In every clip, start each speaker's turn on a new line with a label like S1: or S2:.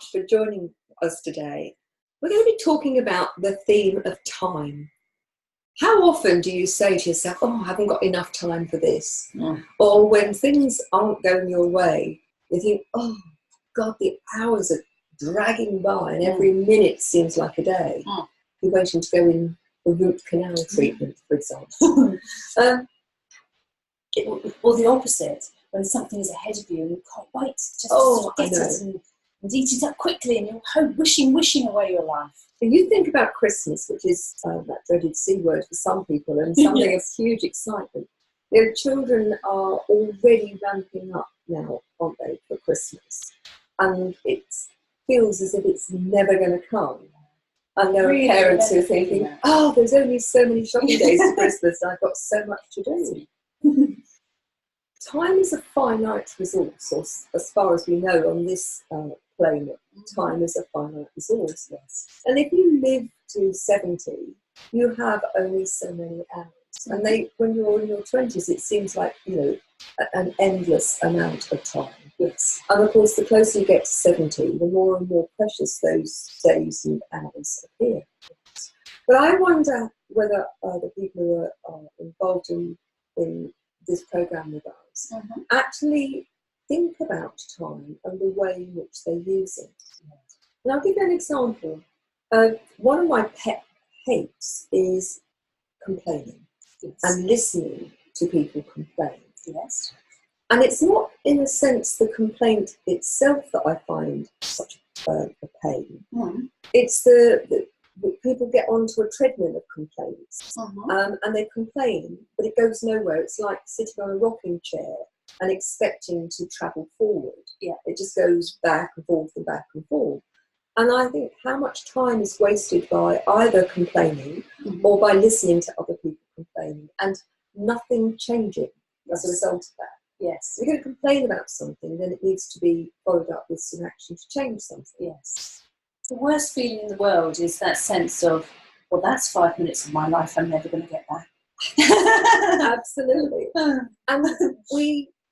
S1: for joining us today. We're going to be talking about the theme of time. How often do you say to yourself, oh, I haven't got enough time for this? Or when things aren't going your way, you think, oh, God, the hours are dragging by and every minute seems like a day. You're waiting to go in for root canal treatment, for example.
S2: Or the opposite, when something is ahead of you and you can't wait just to get it and eat it up quickly, and you're wishing away your life.
S1: And you think about Christmas, which is that dreaded C word for some people, and something of huge excitement. You know, children are already ramping up now, aren't they, for Christmas? And it feels as if it's never going to come. And there are parents who are thinking, oh, there's only so many shopping days to Christmas, and I've got so much to do. Time is a finite resource, or as far as we know on this plane, time is a finite resource. Yes. And if you live to 70, you have only so many hours. And when you're in your 20s, it seems like, you know, an endless amount of time. Yes. And of course, the closer you get to 70, the more and more precious those days and hours appear. But I wonder whether the people who are involved in this programme with us actually think about time and the way in which they use it. And I'll give you an example. One of my pet hates is complaining and listening to people complain. Yes. And it's not, in a sense, the complaint itself that I find such a pain. It's the people get onto a treadmill of complaints and they complain, but it goes nowhere. It's like sitting on a rocking chair and expecting to travel forward. Yeah, it just goes back and forth and back and forth. And I think how much time is wasted by either complaining or by listening to other people complaining and nothing changing as a result of that. Yes. If you're going to complain about something, then it needs to be followed up with some action to change something. Yes.
S2: The worst feeling in the world is that sense of, well, that's 5 minutes of my life I'm never going to get back.
S1: Absolutely. And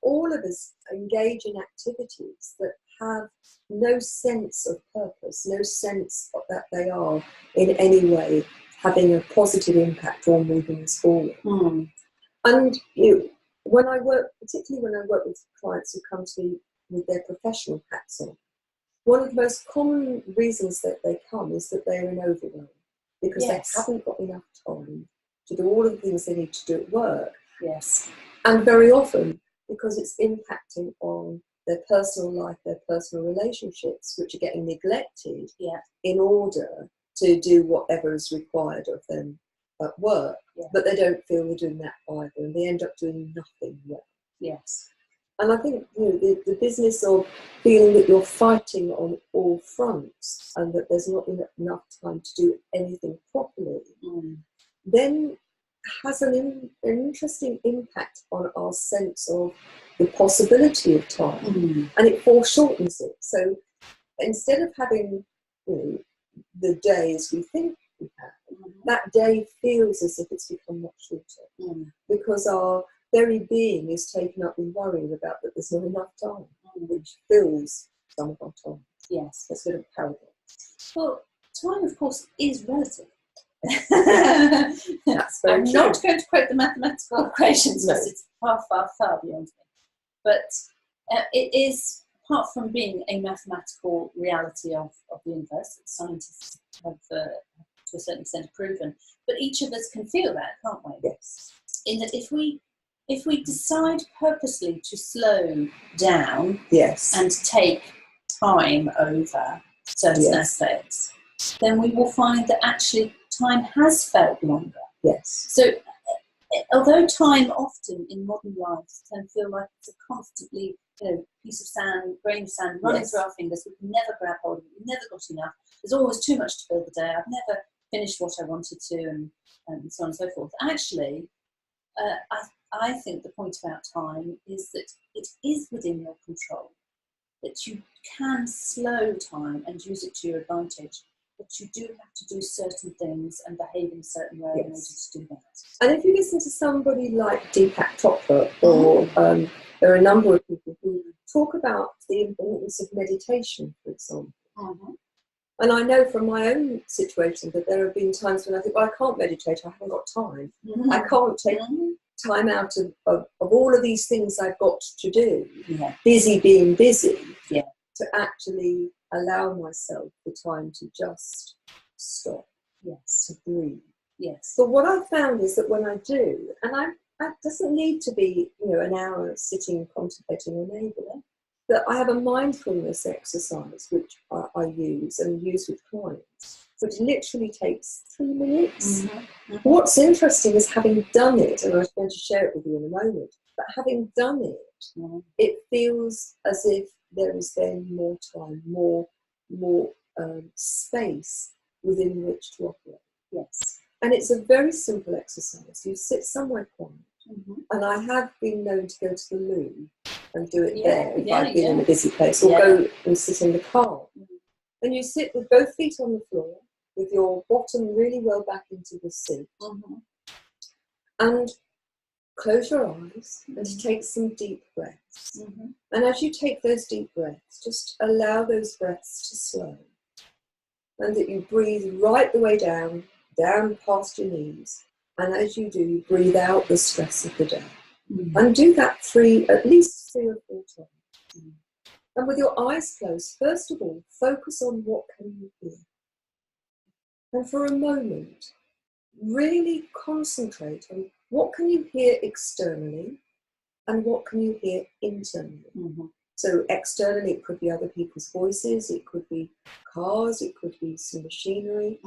S1: all of us engage in activities that have no sense of purpose, no sense that they are in any way having a positive impact or moving us forward. And when I work, particularly when I work with clients who come to me with their professional hats on, one of the most common reasons that they come is that they're in overwhelm because they haven't got enough time to do all of the things they need to do at work. Yes. And very often because it's impacting on their personal life, their personal relationships, which are getting neglected in order to do whatever is required of them at work. But they don't feel they're doing that either, and they end up doing nothing well. Yes. And I think the business of feeling that you're fighting on all fronts and that there's not enough time to do anything properly, then has an interesting impact on our sense of the possibility of time, and it foreshortens it. So instead of having the day as we think we have, that day feels as if it's become much shorter because our very being is taken up with worrying about that there's not enough time, which fills some of our time. Yes, that's a bit of a paradox.
S2: Well, time, of course, is relative.
S1: That's very
S2: I'm
S1: true.
S2: not going to quote the mathematical equations because it's far, far, far beyond me. But it is, apart from being a mathematical reality of the universe that scientists have to a certain extent proven, but each of us can feel that, can't we?
S1: Yes.
S2: In that if we decide purposely to slow down and take time over certain aspects, then we will find that actually time has felt longer.
S1: Yes.
S2: So although time often in modern lives can feel like it's a constantly piece of sand, grain of sand running through our fingers, we can never grab hold of it, we've never got enough, there's always too much to fill the day, I've never finished what I wanted to, and so on and so forth. Actually, I think the point about time is that it is within your control, that you can slow time and use it to your advantage, but you do have to do certain things and behave in a certain way in order to do that.
S1: And if you listen to somebody like Deepak Chopra, or there are a number of people who talk about the importance of meditation, for example, And I know from my own situation that there have been times when I think, well, I can't meditate, I haven't got time. I can't take time out of all of these things I've got to do, busy being busy, to actually allow myself the time to just stop, to breathe. But what I've found is that when I do, and it doesn't need to be, an hour sitting contemplating a neighbour, that I have a mindfulness exercise which I use and use with clients, which literally takes 3 minutes. What's interesting is having done it, and I was going to share it with you in a moment, but having done it, it feels as if there is then more time, more space within which to operate. And it's a very simple exercise. You sit somewhere quiet, and I have been known to go to the loo and do it there if I've been in a busy place, or go and sit in the car. And you sit with both feet on the floor, with your bottom really well back into the seat, and close your eyes and take some deep breaths. And as you take those deep breaths, just allow those breaths to slow, and that you breathe right the way down past your knees. And as you do, you breathe out the stress of the day. And do that at least 3 or 4 times. And with your eyes closed, first of all, focus on what can you hear. And for a moment, really concentrate on what can you hear externally and what can you hear internally. So externally, it could be other people's voices, it could be cars, it could be some machinery.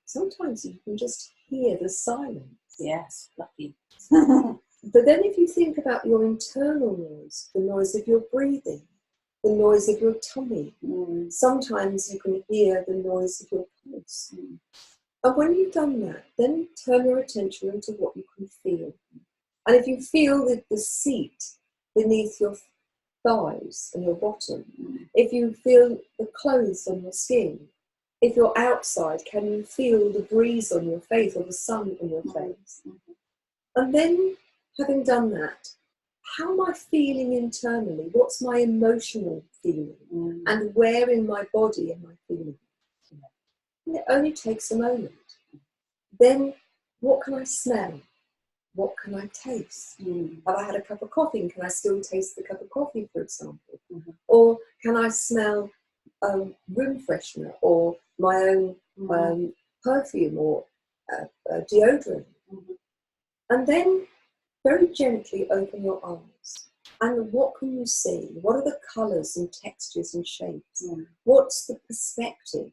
S1: Sometimes you can just hear the silence.
S2: Yes, lucky.
S1: But then if you think about your internal noise, the noise of your breathing, the noise of your tummy, sometimes you can hear the noise of your pulse. And when you've done that, then turn your attention into what you can feel. And if you feel the seat beneath your thighs and your bottom, if you feel the clothes on your skin, if you're outside, can you feel the breeze on your face or the sun on your face? And then, having done that, how am I feeling internally? What's my emotional feeling? And where in my body am I feeling? And it only takes a moment. Then, what can I smell? What can I taste? Have I had a cup of coffee, and can I still taste the cup of coffee, for example? Or can I smell room freshener, or my own perfume, or deodorant? And then very gently open your eyes. And what can you see? What are the colours and textures and shapes? What's the perspective?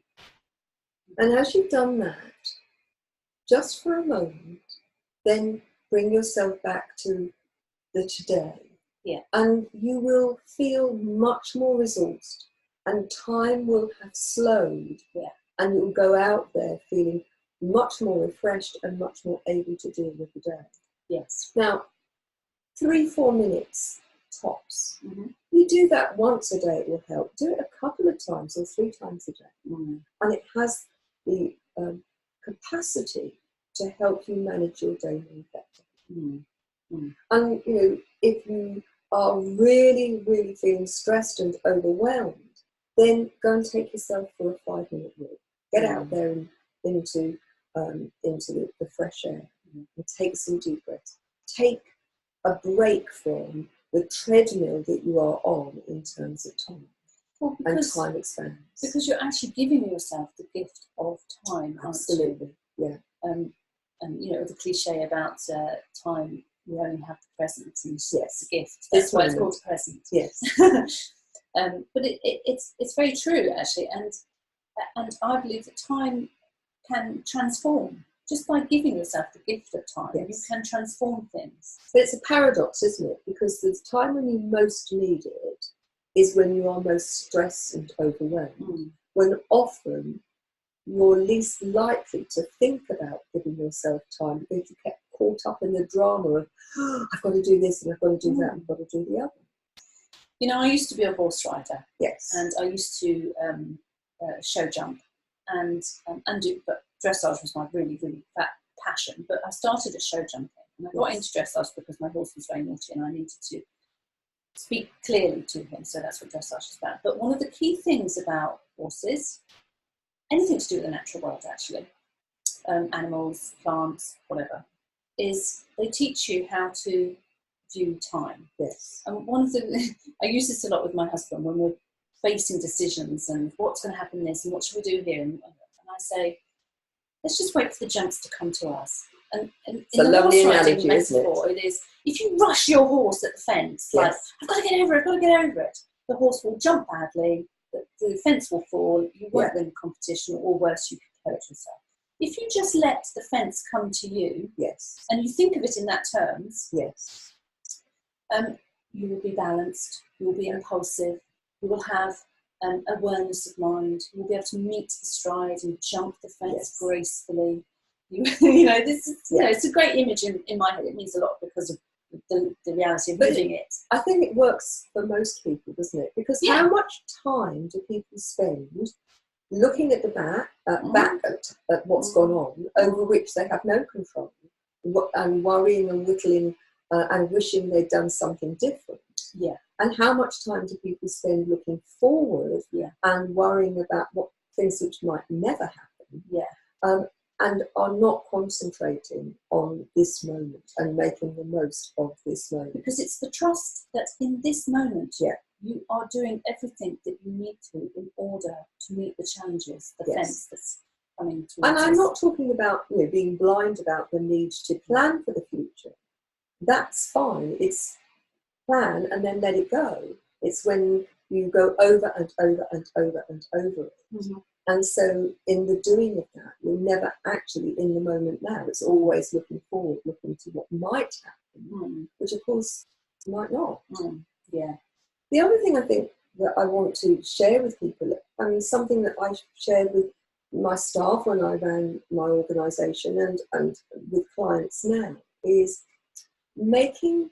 S1: And as you've done that, just for a moment, then bring yourself back to the today. And you will feel much more resourced, and time will have slowed. And you'll go out there feeling much more refreshed and much more able to deal with the day. Now, 3-4 minutes tops. You do that once a day, it will help. Do it a couple of times or 3 times a day. And it has the capacity to help you manage your day more effectively. And, if you are really, really feeling stressed and overwhelmed, then go and take yourself for a 5-minute walk. Get out there and into the fresh air, and take some deep breaths. Take a break from the treadmill that you are on in terms of time. And time expands.
S2: Because you're actually giving yourself the gift of time.
S1: Absolutely,
S2: and the cliche about time, you only have the present, and it's a gift. That's why it's called the present. But it's very true, actually, and I believe that time can transform. Just by giving yourself the gift of time, you can transform things.
S1: But it's a paradox, isn't it? Because the time when you most need it is when you are most stressed and overwhelmed. When often you're least likely to think about giving yourself time, because you get caught up in the drama of, I've got to do this and I've got to do that and I've got to do the other.
S2: I used to be a horse rider.
S1: And
S2: I used to show jump and do, but dressage was my really, really passion. But I started at show jumping, and I got into dressage because my horse was very naughty and I needed to speak clearly to him. So that's what dressage is about. But one of the key things about horses, anything to do with the natural world actually, animals, plants, whatever, is they teach you how to view time.
S1: Yes.
S2: And one of the, I use this a lot with my husband when we're facing decisions and what's going to happen this and what should we do here, and I say, let's just wait for the jumps to come to us. And in the horse riding metaphor, it is, if you rush your horse at the fence, like, I've got to get over it, I've got to get over it, the horse will jump badly, the fence will fall, you won't win the competition, or worse, you could hurt yourself. If you just let the fence come to you, and you think of it in that terms, you will be balanced, you will be impulsive, you will have awareness of mind, you will be able to meet the stride and jump the fence gracefully. You know, this is, you know, it's a great image in my head. It means a lot because of the reality of living it.
S1: I think it works for most people, doesn't it? Because how much time do people spend looking at the back at what's gone on, over which they have no control, and worrying and whittling and wishing they'd done something different? And how much time do people spend looking forward and worrying about what things which might never happen? And are not concentrating on this moment and making the most of this moment.
S2: Because it's the trust that in this moment, you are doing everything that you need to in order to meet the challenges, the fence that's coming towards us.
S1: And I'm not talking about, you know, being blind about the need to plan for the future. That's fine. It's plan and then let it go. It's when you go over and over and over and over it. And so in the doing of that, you're never actually in the moment now. It's always looking forward, looking to what might happen, which of course might not. The other thing I think that I want to share with people, I mean, something that I shared with my staff when I ran my organisation and with clients now, is making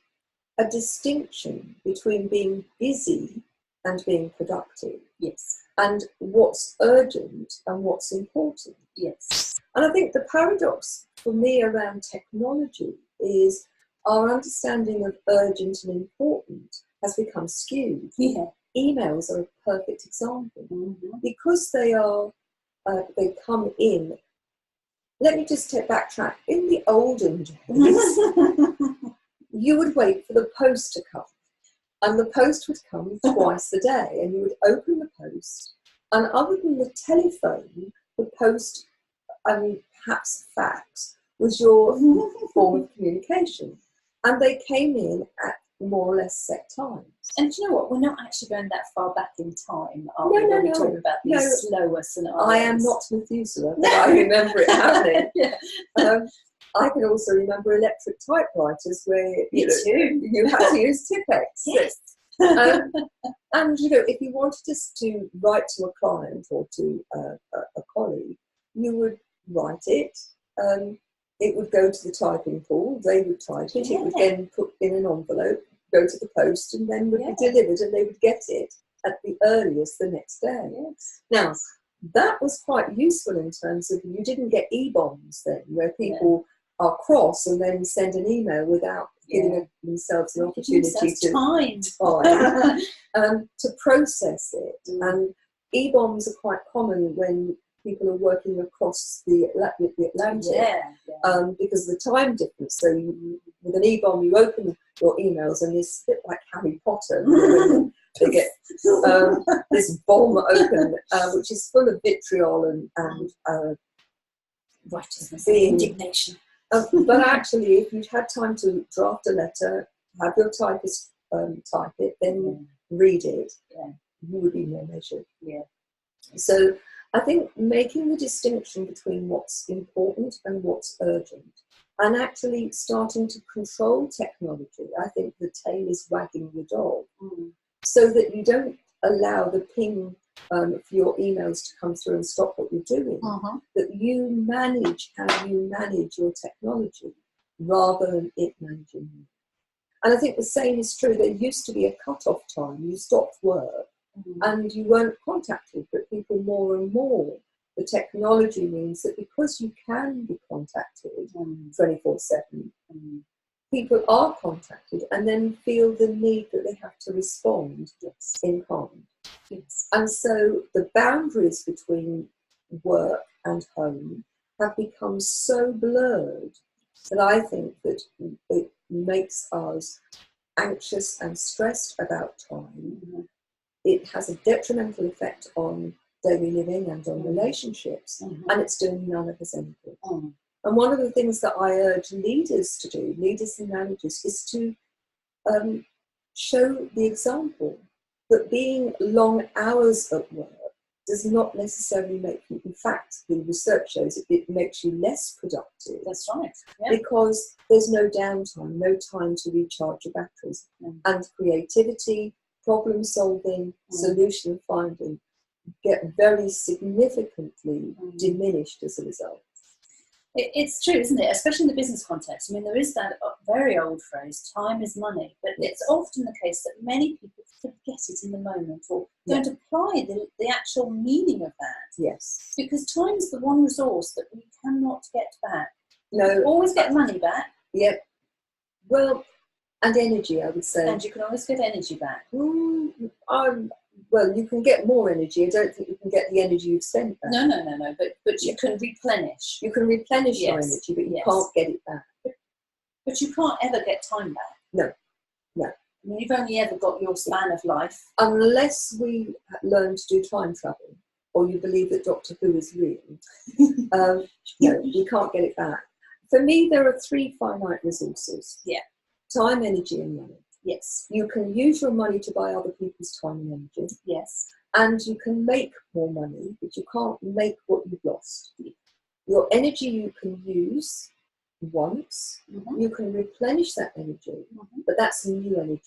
S1: a distinction between being busy and being productive. And what's urgent and what's important. And I think the paradox for me around technology is our understanding of urgent and important has become skewed. Emails are a perfect example. Because they are, they come in. Let me just backtrack. In the olden days, you would wait for the post to come. And the post would come twice a day, and you would open the post. And other than the telephone, the post, and perhaps fax, was your form of communication. And they came in at more or less set times.
S2: And do you know what? We're not actually going that far back in time, are we? When we talk about these slower scenarios.
S1: I am not Methuselah, but I remember it happening. I can also remember electric typewriters where you had to use Tipex. And you know, if you wanted just to write to a client or to a colleague, you would write it. It would go to the typing pool. They would type it. It would then put in an envelope, go to the post, and then would be delivered, and they would get it at the earliest the next day. Now, that was quite useful in terms of you didn't get e-bombs then, where people are cross and then send an email without giving themselves an opportunity to process it. And e-bombs are quite common when people are working across the Atlantic because of the time difference. So with an e-bomb, you open your emails and it's a bit like Harry Potter. They get this bomb open, which is full of vitriol and
S2: righteousness, indignation.
S1: But actually, if you'd had time to draft a letter, have your typist type it, then read it, you would be more measured. So I think making the distinction between what's important and what's urgent, and actually starting to control technology, I think the tail is wagging the dog, so that you don't allow the ping for your emails to come through and stop what you're doing, that you manage how you manage your technology rather than it managing you. And I think the same is true. There used to be a cut-off time. You stopped work and you weren't contacted, but people more and more, the technology means that because you can be contacted 24/7, people are contacted and then feel the need that they have to respond in kind.
S2: Yes.
S1: And so the boundaries between work and home have become so blurred that I think that it makes us anxious and stressed about time.
S2: Mm-hmm.
S1: It has a detrimental effect on daily living and on relationships, and it's doing none of us any good. And one of the things that I urge leaders to do, leaders and managers, is to show the example that being long hours at work does not necessarily make you, in fact, the research shows it makes you less productive.
S2: That's right. Yeah.
S1: Because there's no downtime, no time to recharge your batteries. And creativity, problem solving, solution finding get very significantly diminished as a result.
S2: It's true, isn't it? Especially in the business context. I mean, there is that very old phrase, time is money. But it's often the case that many people forget it in the moment or don't apply the actual meaning of that.
S1: Yes.
S2: Because time is the one resource that we cannot get back.
S1: No.
S2: You always get money back.
S1: Yep. Well, and energy, I would say.
S2: And you can always get energy back.
S1: Well, you can get more energy. I don't think you can get the energy you've spent back.
S2: No. But you can replenish.
S1: You can replenish your energy, but you can't get it back.
S2: But you can't ever get time back.
S1: No.
S2: I mean, you've only ever got your span of life.
S1: Unless we learn to do time travel, or you believe that Doctor Who is real, no, we can't get it back. For me, there are 3 finite resources.
S2: Yeah.
S1: Time, energy, and money.
S2: Yes.
S1: You can use your money to buy other people's time and energy.
S2: Yes.
S1: And you can make more money, but you can't make what you've lost. Your energy you can use once. You can replenish that energy, but that's new energy.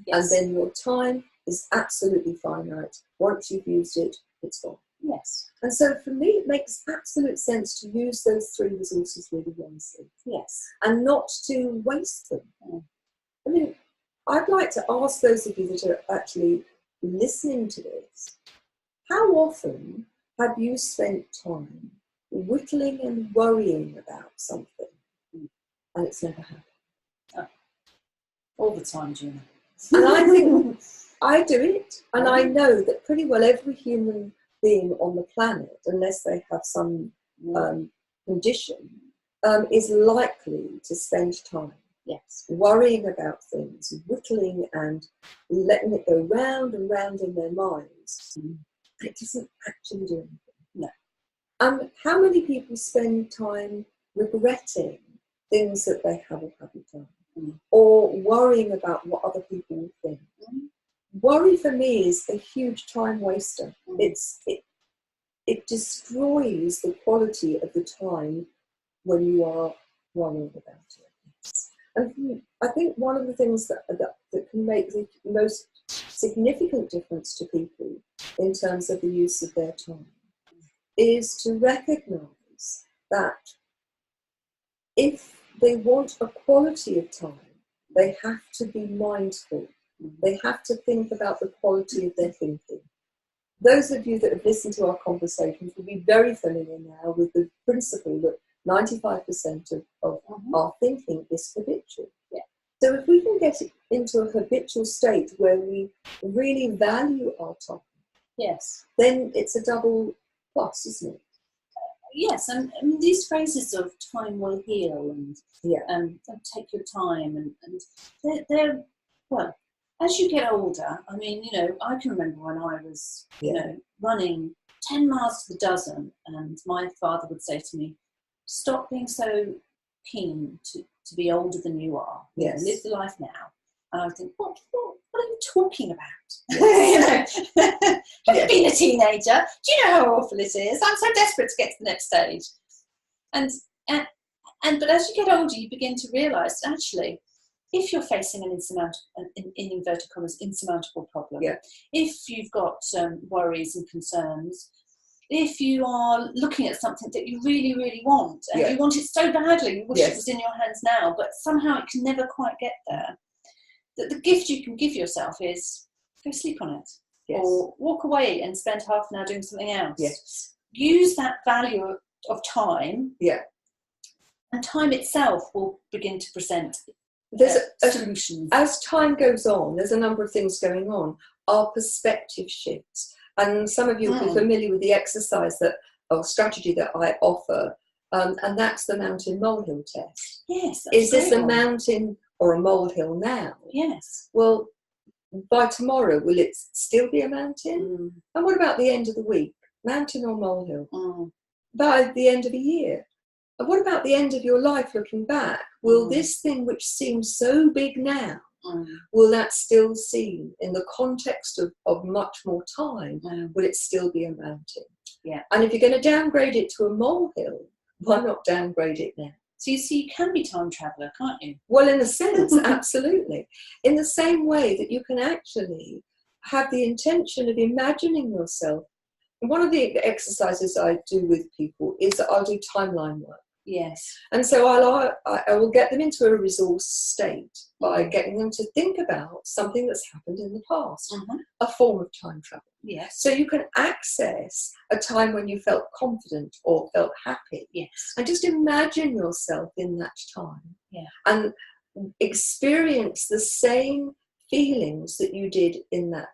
S2: Yes.
S1: And then your time is absolutely finite. Once you've used it, it's gone.
S2: Yes.
S1: And so for me, it makes absolute sense to use those 3 resources really wisely.
S2: Yes.
S1: And not to waste them. I mean, I'd like to ask those of you that are actually listening to this, how often have you spent time whittling and worrying about something and it's never happened?
S2: All the time, Gina.
S1: And I think I do it, and I know that pretty well every human being on the planet, unless they have some condition, is likely to spend time worrying about things, whittling and letting it go round and round in their minds. It doesn't actually do anything. No. How many people spend time regretting things that they have or haven't done, or worrying about what other people will think? Worry for me is a huge time waster. It destroys the quality of the time when you are worrying about it. And I think one of the things that can make the most significant difference to people in terms of the use of their time is to recognise that if they want a quality of time, they have to be mindful. They have to think about the quality of their thinking. Those of you that have listened to our conversations will be very familiar now with the principle that 95% of our thinking is habitual. So if we can get it into a habitual state where we really value our time, then it's a double plus, isn't it?
S2: Yes, and these phrases of time will heal and take your time, and they're well, as you get older, I mean, I can remember when I was, running 10 miles to the dozen, and my father would say to me, stop being so keen to be older than you are. Live the life now. And I would think, what are you talking about? Have you been a teenager? Do you know how awful it is? I'm so desperate to get to the next stage. But as you get older, you begin to realise, actually, if you're facing an in inverted commas, insurmountable problem, if you've got worries and concerns, if you are looking at something that you really, really want, and you want it so badly, you wish it was in your hands now, but somehow it can never quite get there, that the gift you can give yourself is go sleep on it. Or walk away and spend half an hour doing something else. Use that value of time, and time itself will begin to present solutions.
S1: As time goes on, there's a number of things going on. our perspective shifts. And some of you will be familiar with the exercise or strategy that I offer, and that's the mountain molehill test.
S2: Yes.
S1: Is this a mountain or a molehill now?
S2: Yes.
S1: Well, by tomorrow, will it still be a mountain? And what about the end of the week? Mountain or molehill? By the end of a year? And what about the end of your life looking back? Will this thing which seems so big now, will that still seem, in the context of much more time, will it still be a mountain?
S2: Yeah.
S1: And if you're going to downgrade it to a molehill, why not downgrade it now?
S2: So you see, you can be time traveller, can't you?
S1: Well, in a sense, absolutely. In the same way that you can actually have the intention of imagining yourself. One of the exercises I do with people is that I'll do timeline work.
S2: Yes.
S1: And so I will get them into a resource state by getting them to think about something that's happened in the past, a form of time travel.
S2: Yes.
S1: So you can access a time when you felt confident or felt happy.
S2: Yes.
S1: And just imagine yourself in that time.
S2: Yeah.
S1: And experience the same feelings that you did in that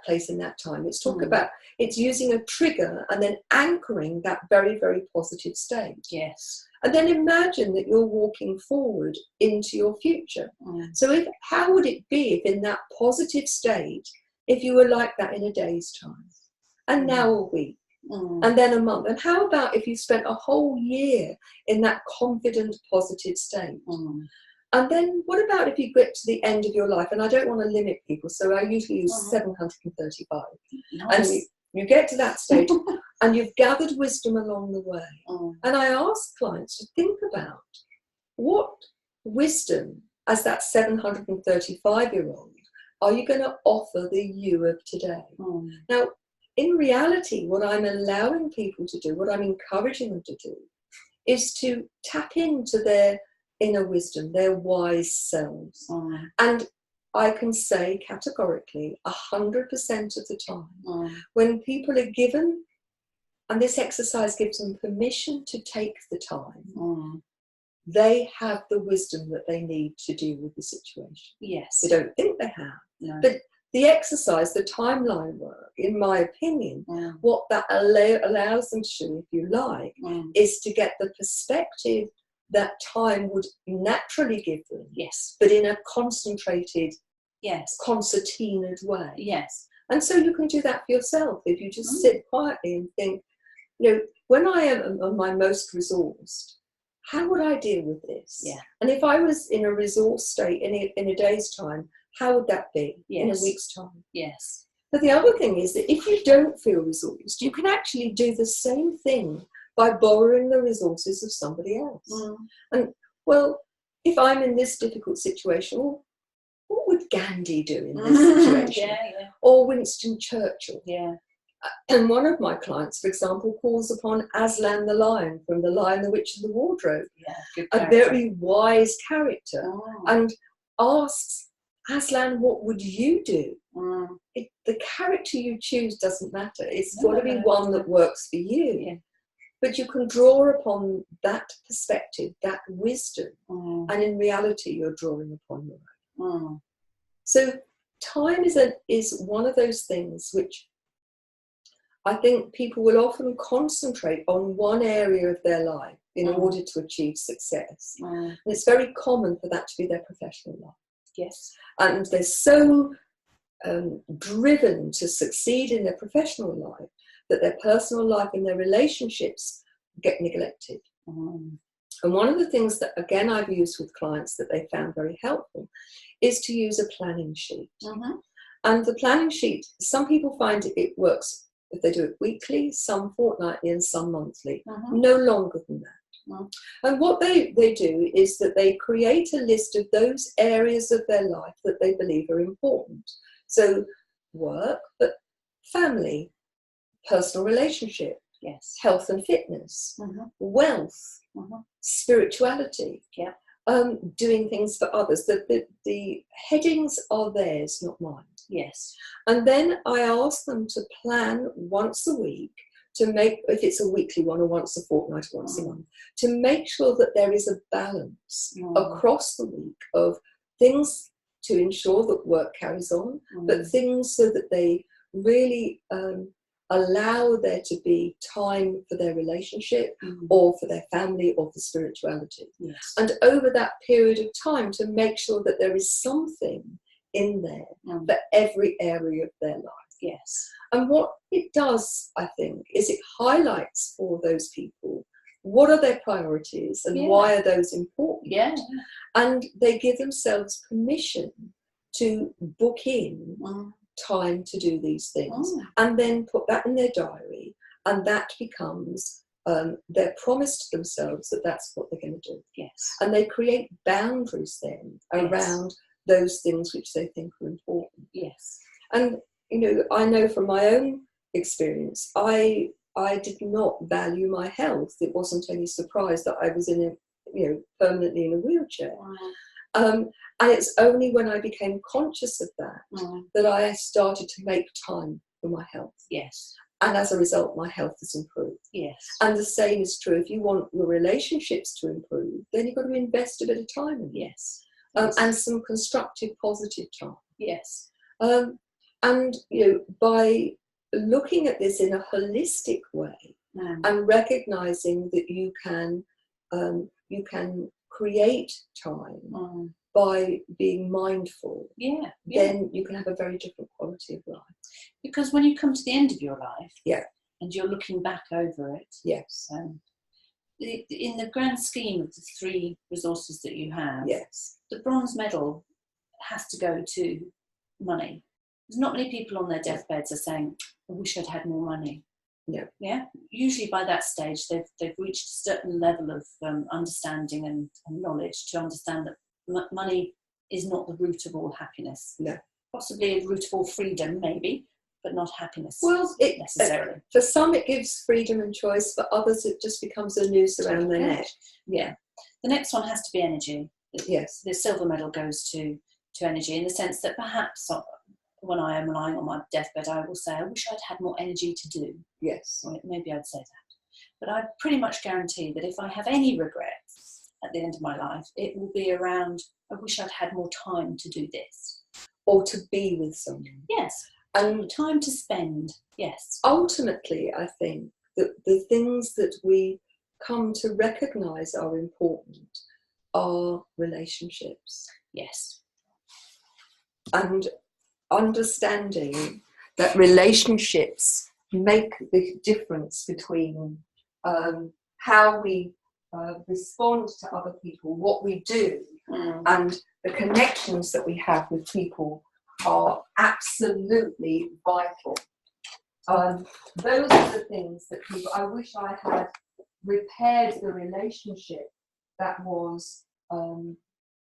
S1: place, in that time. It's about, it's using a trigger and then anchoring that very, very positive state.
S2: Yes.
S1: And then imagine that you're walking forward into your future. So how would it be if in that positive state, if you were like that in a day's time, and now a week, and then a month? And how about if you spent a whole year in that confident, positive state? And then what about if you get to the end of your life? And I don't want to limit people, so I usually use 735.
S2: Nice.
S1: And you get to that stage and you've gathered wisdom along the way. And I ask clients to think about what wisdom, as that 735-year-old, are you going to offer the you of today? Now, in reality, what I'm allowing people to do, what I'm encouraging them to do, is to tap into their inner wisdom, their wise selves. And I can say categorically, 100% of the time, when people are given, and this exercise gives them permission to take the time, they have the wisdom that they need to deal with the situation.
S2: Yes.
S1: They don't think they have.
S2: No.
S1: But the exercise, the timeline work, in my opinion, what that allows them to do, if you like, is to get the perspective that time would naturally give them.
S2: Yes.
S1: But in a concentrated,
S2: yes,
S1: concertinaed way.
S2: Yes.
S1: And so you can do that for yourself if you just sit quietly and think, when I am on my most resourced, how would I deal with this?
S2: Yeah.
S1: And if I was in a resource state in a day's time, how would that be in a week's time?
S2: Yes.
S1: But the other thing is that if you don't feel resourced, you can actually do the same thing by borrowing the resources of somebody else. And, well, if I'm in this difficult situation, well, what would Gandhi do in this situation? Or Winston Churchill? And one of my clients, for example, calls upon Aslan the Lion from The Lion, the Witch, and the Wardrobe, a very wise character, and asks, Aslan, what would you do? The character you choose doesn't matter. It's got to be one that works for you.
S2: Yeah.
S1: But you can draw upon that perspective, that wisdom, and in reality, you're drawing upon your own. So time is one of those things which I think people will often concentrate on one area of their life in order to achieve success. And it's very common for that to be their professional life.
S2: Yes.
S1: And they're so driven to succeed in their professional life that their personal life and their relationships get neglected. And one of the things that, again, I've used with clients that they found very helpful is to use a planning sheet. And the planning sheet, some people find it works if they do it weekly, some fortnightly, and some monthly, no longer than that. And what they do is that they create a list of those areas of their life that they believe are important. So work, but family, personal relationship, health and fitness, wealth, spirituality, doing things for others. The headings are theirs, not mine.
S2: Yes.
S1: And then I ask them to plan once a week to make, if it's a weekly one or once a fortnight or once a month, to make sure that there is a balance across the week of things to ensure that work carries on, but things so that they really allow there to be time for their relationship or for their family or for spirituality.
S2: Yes.
S1: And over that period of time to make sure that there is something in there for every area of their life.
S2: Yes.
S1: And what it does, I think, is it highlights for those people what are their priorities and why are those important.
S2: Yeah.
S1: And they give themselves permission to book in time to do these things and then put that in their diary, and that becomes their promise to themselves that that's what they're going to do.
S2: Yes.
S1: And they create boundaries then around those things which they think are important.
S2: Yes.
S1: And you know, I know from my own experience, I did not value my health. It wasn't any surprise that I was permanently in a wheelchair. And it's only when I became conscious of that that I started to make time for my health.
S2: Yes.
S1: And as a result, my health has improved.
S2: Yes.
S1: And the same is true. If you want your relationships to improve, then you've got to invest a bit of time in it.
S2: Yes.
S1: And some constructive, positive time.
S2: Yes.
S1: And by looking at this in a holistic way and recognizing that you can create time by being mindful, then you can have a very different quality of life.
S2: Because when you come to the end of your life,
S1: and
S2: you're looking back over it, in the grand scheme of the three resources that you have, the bronze medal has to go to money. There's not many people on their deathbeds are saying, I wish I'd had more money. Yeah. Usually by that stage, they've reached a certain level of understanding and knowledge to understand that money is not the root of all happiness.
S1: No.
S2: Possibly a root of all freedom, maybe, but not happiness.
S1: Well,
S2: necessarily.
S1: For some, it gives freedom and choice. For others, it just becomes a noose around their neck.
S2: Yeah. The next one has to be energy.
S1: Yes.
S2: The silver medal goes to energy, in the sense that perhaps when I am lying on my deathbed, I will say, I wish I'd had more energy to do.
S1: Yes.
S2: Or maybe I'd say that. But I pretty much guarantee that if I have any regrets at the end of my life, it will be around, I wish I'd had more time to do this.
S1: Or to be with someone.
S2: Yes.
S1: And
S2: time to spend. Yes.
S1: Ultimately, I think that the things that we come to recognise are important are relationships.
S2: Yes.
S1: And understanding that relationships make the difference between how we respond to other people, what we do, and the connections that we have with people are absolutely vital. Those are the things that people, I wish I had repaired the relationship that was